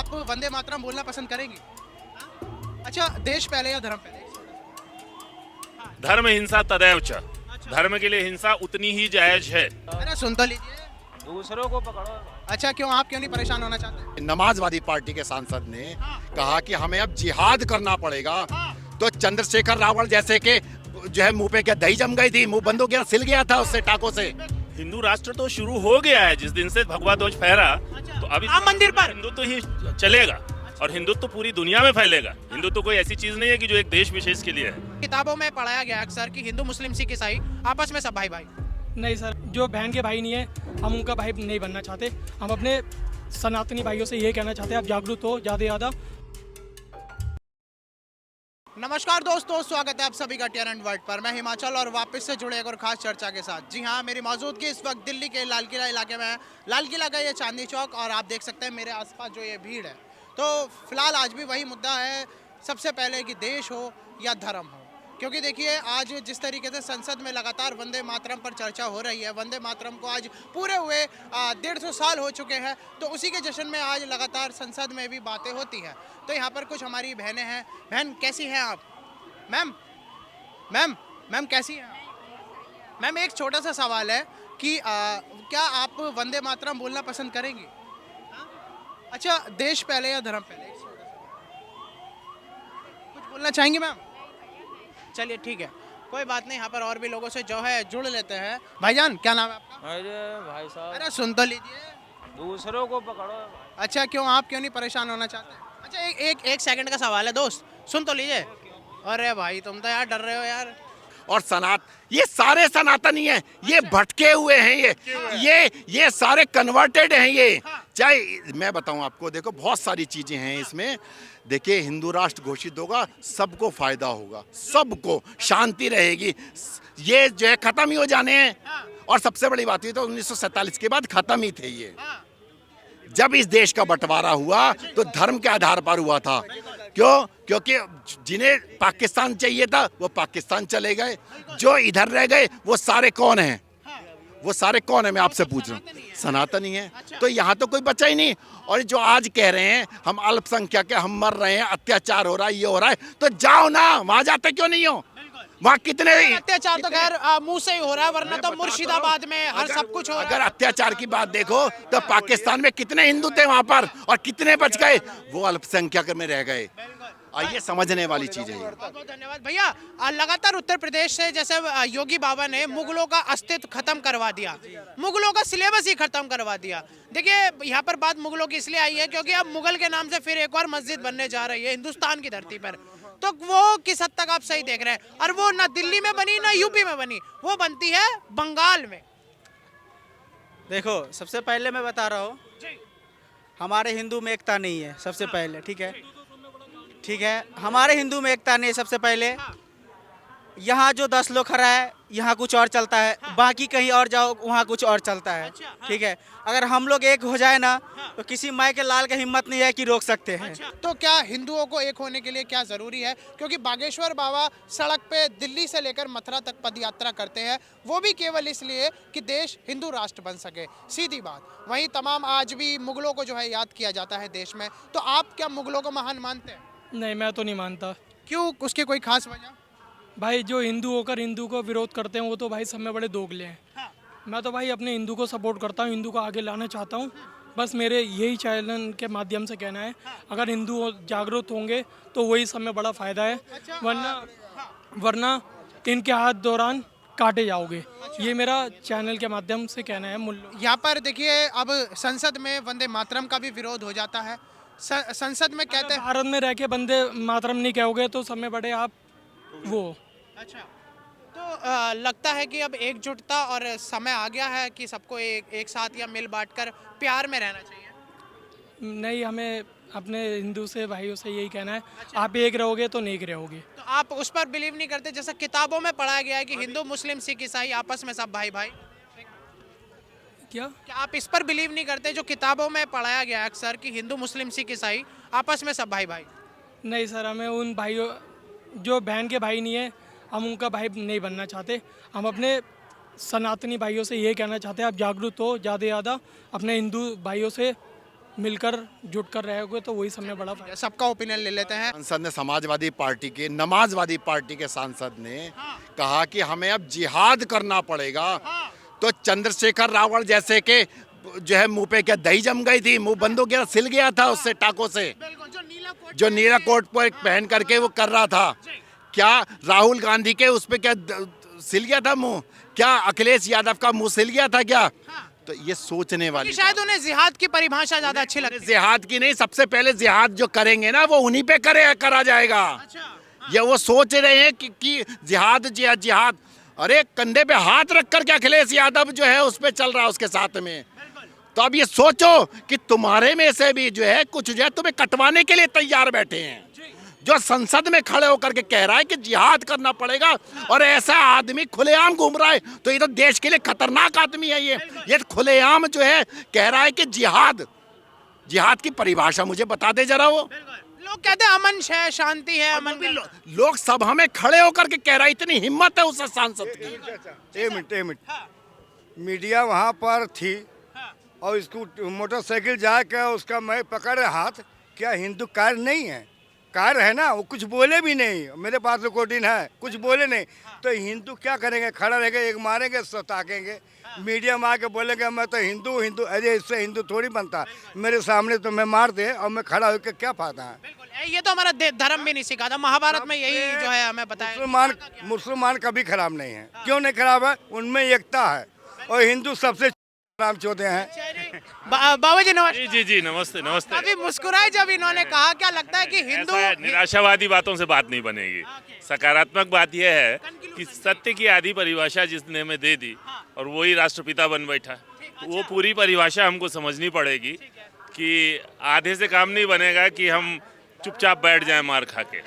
आप वंदे मातरम बोलना पसंद करेंगे? अच्छा, देश पहले या धर्म पहले? धर्म हिंसा तदैव च। धर्म के लिए हिंसा उतनी ही जायज है। अरे सुन तो लीजिए। दूसरों को पकड़ो। अच्छा, क्यों, आप क्यों नहीं परेशान होना चाहते? नमाजवादी पार्टी के सांसद ने कहा कि हमें अब जिहाद करना पड़ेगा, तो चंद्रशेखर रावण जैसे के जो है मुंह पे क्या दही जम गई थी, मुंह बंद हो गया, सिल गया था उससे टाकों से। हिंदू राष्ट्र तो शुरू हो गया है जिस दिन से भगवा ध्वज फहरा, तो अभी राम मंदिर पर हिंदुत्व ही चलेगा और हिंदुत्व पूरी दुनिया में फैलेगा। हिंदुत्व कोई ऐसी चीज नहीं है कि जो एक देश विशेष के लिए है। किताबों में पढ़ाया गया अक्सर कि हिंदू मुस्लिम सिख ईसाई आपस में सब भाई भाई। नहीं सर, जो बहन के भाई नहीं है हम उनका भाई नहीं बनना चाहते। हम अपने सनातनी भाइयों से ये कहना चाहते हैं, आप जागरूक हो ज़्यादा ज़्यादा। नमस्कार दोस्तों, स्वागत है आप सभी का टीआरएन वर्ल्ड पर। मैं हिमाचल और वापस से जुड़े एक और खास चर्चा के साथ। जी हाँ, मेरी मौजूदगी इस वक्त दिल्ली के लाल किला इलाके में है। लाल किला का ये चांदनी चौक, और आप देख सकते हैं मेरे आसपास जो ये भीड़ है। तो फिलहाल आज भी वही मुद्दा है, सबसे पहले कि देश हो या धर्म हो। क्योंकि देखिए, आज जिस तरीके से संसद में लगातार वंदे मातरम पर चर्चा हो रही है, वंदे मातरम को आज पूरे हुए 150 साल हो चुके हैं, तो उसी के जश्न में आज लगातार संसद में भी बातें होती हैं। तो यहाँ पर कुछ हमारी बहनें हैं। बहन, कैसी हैं आप? मैम मैम मैम कैसी हैं आप? मैम, एक छोटा सा सवाल है कि क्या आप वंदे मातरम बोलना पसंद करेंगी? अच्छा, देश पहले या धर्म पहले? एक छोटा सा कुछ बोलना चाहेंगे मैम? चलिए ठीक है, कोई बात नहीं। यहाँ पर और भी लोगों से जो है जुड़ लेते हैं। भाईजान, क्या नाम है आपका? अरे भाई साहब, अरे सुन तो लीजिए। दूसरों को पकड़ो। अच्छा, क्यों, आप क्यों नहीं परेशान होना चाहते? अच्छा, एक सेकंड का सवाल है दोस्त, सुन तो लीजिए। अरे भाई, तुम तो यार डर रहे हो यार। और ये सारे सनातनी हैं, ये भटके हुए हैं, ये सारे कन्वर्टेड हैं। ये चाहे मैं बताऊं आपको, देखो बहुत सारी चीजें हैं इसमें। देखिए, हिंदू राष्ट्र घोषित होगा, सबको फायदा होगा, सबको शांति रहेगी। ये जो है खत्म ही हो जाने हैं। और सबसे बड़ी बात ये तो 1947 के बाद खत्म ही थे ये। जब इस देश का बंटवारा हुआ तो धर्म के आधार पर हुआ था। क्यों? क्योंकि जिन्हें पाकिस्तान चाहिए था वो पाकिस्तान चले गए, जो इधर रह गए वो सारे कौन हैं? वो सारे कौन है, मैं आपसे पूछ रहा हूँ? सनातनी है। तो यहाँ तो कोई बचा ही नहीं। और जो आज कह रहे हैं हम अल्पसंख्यक है, हम मर रहे हैं, अत्याचार हो रहा है, ये हो रहा है, तो जाओ ना, वहां जाते क्यों नहीं हो? वहाँ कितने अत्याचार तो खैर मुंह से ही हो रहा है, वरना तो मुर्शिदाबाद में हर सब कुछ हो रहा है। अगर अत्याचार की बात देखो तो पाकिस्तान में कितने हिंदू थे वहाँ पर, और कितने बच गए? वो अल्पसंख्यक में रह गए। ये समझने वाली चीज है। बहुत बहुत धन्यवाद भैया। लगातार उत्तर प्रदेश से जैसे योगी बाबा ने मुगलों का अस्तित्व खत्म करवा दिया, मुगलों का सिलेबस ही खत्म करवा दिया। देखिए, यहाँ पर बात मुगलों की इसलिए आई है क्योंकि अब मुगल के नाम से फिर एक और मस्जिद बनने जा रही है हिंदुस्तान की धरती पर। तो वो किस हद तक आप सही देख रहे हैं? और वो ना दिल्ली में बनी ना यूपी में बनी, वो बनती है बंगाल में। देखो, सबसे पहले मैं बता रहा हूँ, हमारे हिंदू में एकता नहीं है। सबसे पहले ठीक है, हमारे हिंदू में एकता नहीं है। सबसे पहले यहाँ जो 10 लोग खड़ा है, यहाँ कुछ और चलता है, बाकी कहीं और जाओ वहाँ कुछ और चलता है। ठीक है, अगर हम लोग एक हो जाए ना तो किसी माई के लाल का हिम्मत नहीं है कि रोक सकते हैं। तो क्या हिंदुओं को एक होने के लिए क्या जरूरी है? क्योंकि बागेश्वर बाबा सड़क पे दिल्ली से लेकर मथुरा तक पद यात्रा करते हैं, वो भी केवल इसलिए कि देश हिंदू राष्ट्र बन सके, सीधी बात। वहीं तमाम आज भी मुगलों को जो है याद किया जाता है देश में। तो आप क्या मुगलों को महान मानते हैं? नहीं, मैं तो नहीं मानता। क्यों, उसकी कोई खास वजह? भाई, जो हिंदू होकर हिंदू को विरोध करते हैं वो तो भाई सब में बड़े दोगले हैं। मैं तो भाई अपने हिंदू को सपोर्ट करता हूँ, हिंदू को आगे लाना चाहता हूँ। बस मेरे यही चैनल के माध्यम से कहना है, अगर हिंदू जागरूक होंगे तो वही सब में बड़ा फ़ायदा है, वरना इनके हाथ दौरान काटे जाओगे। ये मेरा चैनल के माध्यम से कहना है। यहाँ पर देखिए, अब संसद में वंदे मातरम का भी विरोध हो जाता है। संसद में कहते हैं भारत में रह के वंदे मातरम नहीं कहोगे तो सब में बड़े आप वो। अच्छा, तो लगता है कि अब एकजुटता और समय आ गया है कि सबको एक साथ या मिल बांटकर प्यार में रहना चाहिए। नहीं, हमें अपने हिंदू से भाइयों से यही कहना है, आप एक रहोगे तो नेक रहोगे। तो आप उस पर बिलीव नहीं करते जैसा किताबों में पढ़ाया गया है कि हिंदू मुस्लिम सिख ईसाई आपस में सब भाई भाई? क्या आप इस पर बिलीव नहीं करते जो किताबों में पढ़ाया गया है अक्सर कि हिंदू मुस्लिम सिख ईसाई आपस में सब भाई भाई? नहीं सर, हमें उन भाइयों, जो बहन के भाई नहीं है हम उनका भाई नहीं बनना चाहते। हम अपने सनातनी भाइयों से ये कहना चाहते हैं, आप जागरूक हो ज़्यादा से ज़्यादा, अपने हिंदू भाइयों से मिलकर जुट कर रहेंगे तो वही सब में बड़ा फायदा। सबका ओपिनियन ले लेते हैं। सांसद ने, समाजवादी पार्टी के, नमाजवादी पार्टी के सांसद ने कहा कि हमें अब जिहाद करना पड़ेगा। तो चंद्रशेखर रावण जैसे के जो है मुंह पे क्या दही जम गई थी, मुंह बंद हो गया, सिल गया था उससे टाकों से, जो नीला कोट पर पहन करके वो कर रहा था। क्या राहुल गांधी के उस पे क्या सिल गया था मुंह? क्या अखिलेश यादव का मुंह सिल गया था क्या? तो ये सोचने वाली शायद उन्हें जिहाद की परिभाषा ज्यादा अच्छी लगती है। जिहाद की नहीं, सबसे पहले जिहाद जो करेंगे ना वो उन्हीं पे करा जाएगा। ये वो सोच रहे हैं कि जिहाद जिहाद। अरे कंधे पे हाथ रख करके अखिलेश यादव जो है उस पे चल रहा है उसके साथ में। तो अब ये सोचो कि तुम्हारे में से भी जो है कुछ जो है तुम्हें कटवाने के लिए तैयार बैठे हैं, जो संसद में खड़े होकर के कह रहा है कि जिहाद करना पड़ेगा, और ऐसा आदमी खुलेआम घूम रहा है। तो ये तो देश के लिए खतरनाक आदमी है। ये खुलेआम जो है कह रहा है कि जिहाद की परिभाषा मुझे बता दे जरा। वो लोग कहते हैं अमन है, शांति है, अमन भी लोग सभा में खड़े होकर के कह रहा है, इतनी हिम्मत है उस सांसद की। एक मिनट मीडिया वहाँ पर थी और इसको मोटरसाइकिल जाकर उसका मैं पकड़े हाथ, क्या हिंदू कार नहीं है? कार है ना, वो कुछ बोले भी नहीं। मेरे पास रिकॉर्डिंग है, कुछ बोले नहीं। तो हिंदू क्या करेंगे? खड़ा रहेंगे, एक मारेंगे, ताकेंगे, मीडिया में आके बोलेंगे मैं तो हिंदू। अरे इससे हिंदू थोड़ी बनता। मेरे सामने तो मैं मार दे और मैं खड़ा होकर क्या फायदा है? ये तो हमारा धर्म भी नहीं सिखा था। महाभारत में यही जो है हमें बताया। मुसलमान कभी खराब नहीं है। क्यों नहीं खराब है? उनमें एकता है। और हिंदू सबसे नाम चौथे हैं। बाबा जी नमस्ते। जी नमस्ते नमस्ते। अभी मुस्कुराए जब इन्होंने कहा। क्या लगता है कि हिंदू निराशावादी बातों से बात नहीं बनेगी। सकारात्मक बात यह है कि सत्य की आधी परिभाषा जिसने हमें दे दी और वही राष्ट्रपिता बन बैठा, तो वो पूरी परिभाषा हमको समझनी पड़ेगी कि आधे से काम नहीं बनेगा कि हम चुपचाप बैठ जाएं मार खा के।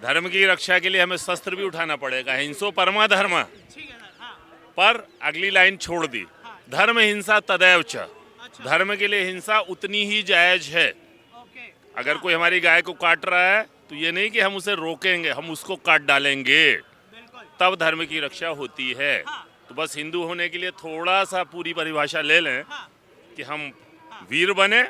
धर्म की रक्षा के लिए हमें शस्त्र भी उठाना पड़ेगा। हिंसो परमा धर्म, पर अगली लाइन छोड़ दी, धर्म हिंसा तदैव च। धर्म के लिए हिंसा उतनी ही जायज है। अगर कोई हमारी गाय को काट रहा है तो ये नहीं कि हम उसे रोकेंगे, हम उसको काट डालेंगे, तब धर्म की रक्षा होती है। तो बस हिंदू होने के लिए थोड़ा सा पूरी परिभाषा ले लें कि हम वीर बने,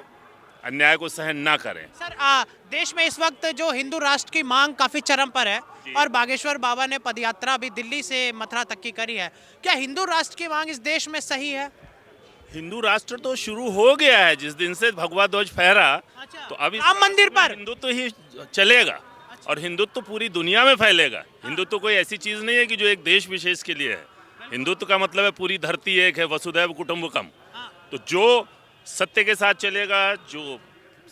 अन्याय को सहन ना करें। सर देश में इस वक्त जो हिंदू राष्ट्र की मांग काफी चरम पर है और बागेश्वर बाबा ने पदयात्रा भी दिल्ली से मथुरा तक की करी है। क्या हिंदू राष्ट्र की मांग इस देश में सही है? हिंदू राष्ट्र तो शुरू हो गया है जिस दिन से भगवा ध्वज फहरा। तो अभी राम मंदिर पर हिंदुत्व ही चलेगा और हिंदुत्व पूरी दुनिया में फैलेगा। हिंदुत्व कोई ऐसी चीज नहीं है कि जो एक देश विशेष के लिए है। हिंदुत्व का मतलब है पूरी धरती एक है, वसुधैव कुटुंबकम। तो जो सत्य के साथ चलेगा, जो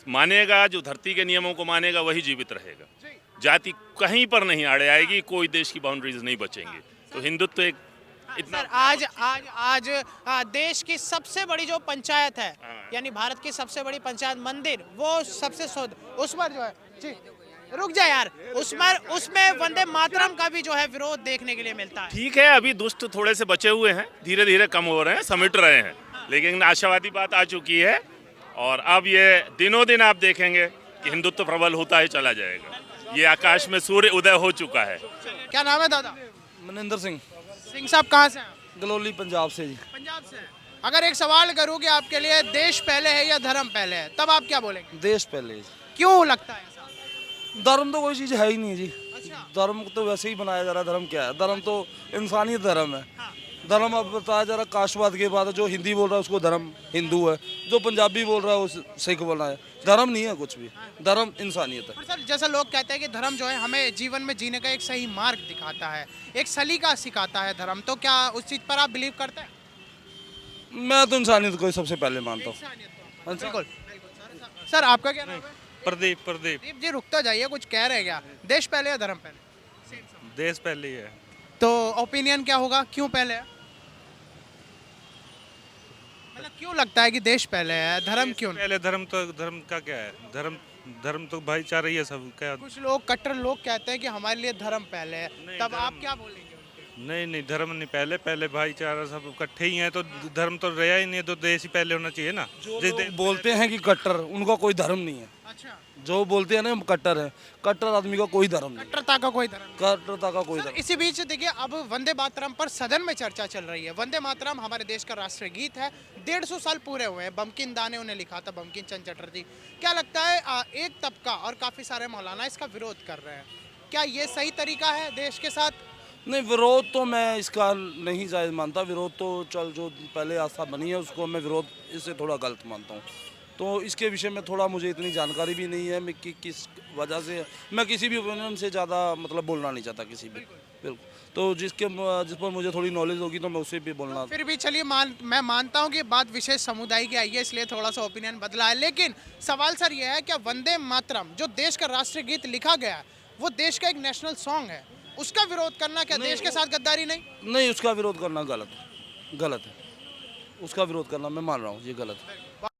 मानेगा, जो धरती के नियमों को मानेगा, वही जीवित रहेगा। जाति कहीं पर नहीं आड़े आएगी, कोई देश की बाउंड्रीज नहीं बचेंगी। तो हिंदुत्व एक इतना आज देश की सबसे बड़ी जो पंचायत है, यानी भारत की सबसे बड़ी पंचायत मंदिर, वो सबसे उस पर जो है जी रुक जा यार, उसमें वंदे मातरम का भी जो है विरोध देखने के लिए मिलता है। ठीक है, अभी दुष्ट थोड़े से बचे हुए हैं, धीरे धीरे कम हो रहे हैं, समिट रहे हैं, लेकिन आशावादी बात आ चुकी है। और अब ये दिनों दिन आप देखेंगे कि हिंदुत्व प्रबल होता ही चला जाएगा। ये आकाश में सूर्य उदय हो चुका है। क्या नाम है दादा? मनिंदर सिंह, साहब कहाँ से हैं? गलोली पंजाब से जी। पंजाब से। अगर एक सवाल करूँ कि आपके लिए देश पहले है या धर्म पहले है, तब आप क्या बोलेंगे? देश पहले जी। क्यों लगता है ऐसा? धर्म तो कोई चीज़ है ही नहीं जी। अच्छा। धर्म तो वैसे ही बनाया जा रहा है। धर्म क्या है? धर्म तो इंसानियत धर्म है। धर्म अब बताया जा रहा कास्टवाद के बाद, जो हिंदी बोल रहा है उसको धर्म हिंदू है, जो पंजाबी बोल रहा है वो सिख बोला है। धर्म नहीं है कुछ भी, धर्म इंसानियत है। सर जैसा लोग कहते हैं कि धर्म जो है हमें जीवन में जीने का एक सही मार्ग दिखाता है, एक सलीका सिखाता है धर्म, तो क्या उस चीज़ पर आप बिलीव करते हैं? मैं तो इंसानियत को ही सबसे पहले मानता हूँ। बिल्कुल। सर आपका क्या नाम है? प्रदीप। प्रदीप जी रुक तो जाइए, कुछ कह रहे हैं क्या? देश पहले या धर्म पहले? देश पहले ही है। तो ओपिनियन क्या होगा, क्यों पहले है? मतलब क्यों लगता है कि देश पहले है, धर्म क्यों नहीं? पहले धर्म का क्या है? धर्म तो भाईचारा ही है सब। क्या कुछ लोग कट्टर लोग कहते हैं कि हमारे लिए धर्म पहले है, तब आप क्या बोलेंगे? नहीं नहीं, धर्म नहीं, पहले पहले भाईचारा सब इकट्ठे ही हैं, तो धर्म तो रहा ही नहीं है, तो देश ही पहले होना चाहिए ना। जिस देश बोलते हैं कि कट्टर, उनका कोई धर्म नहीं है। अच्छा, जो बोलते हैं ना हम कट्टर है, कट्टर आदमी का कोई धर्म नहीं, कट्टरता का कोई धर्म नहीं। कट्टरता का कोई सर, धर्म। इसी बीच देखिए अब वंदे मातरम पर सदन में चर्चा चल रही है। वंदे मातरम हमारे देश का राष्ट्रीय गीत है, 150 साल पूरे हुए हैं। बंकिम दा ने उन्हें लिखा था, बंकिम चंद्र चटर्जी। क्या लगता है एक तबका और काफी सारे मौलाना इसका विरोध कर रहे हैं, क्या ये सही तरीका है देश के साथ? नहीं, विरोध तो मैं इसका नहीं जायज़ मानता। विरोध तो चल जो पहले आस्था बनी है उसको मैं विरोध इससे थोड़ा गलत मानता हूँ। तो इसके विषय में थोड़ा मुझे इतनी जानकारी भी नहीं है, मैं किस वजह से मैं किसी भी ओपिनियन से ज़्यादा मतलब बोलना नहीं चाहता किसी भी। बिल्कुल, तो जिस पर मुझे थोड़ी नॉलेज होगी तो मैं उससे भी बोलना। फिर भी चलिए मैं मानता हूँ कि बात विशेष समुदाय की आई है, इसलिए थोड़ा सा ओपिनियन बदला है। लेकिन सवाल सर ये है क्या वंदे मातरम जो देश का राष्ट्रीय गीत लिखा गया है वो देश का एक नेशनल सॉन्ग है, उसका विरोध करना क्या देश के साथ गद्दारी नहीं? नहीं, उसका विरोध करना गलत है, उसका विरोध करना मैं मान रहा हूँ ये गलत है।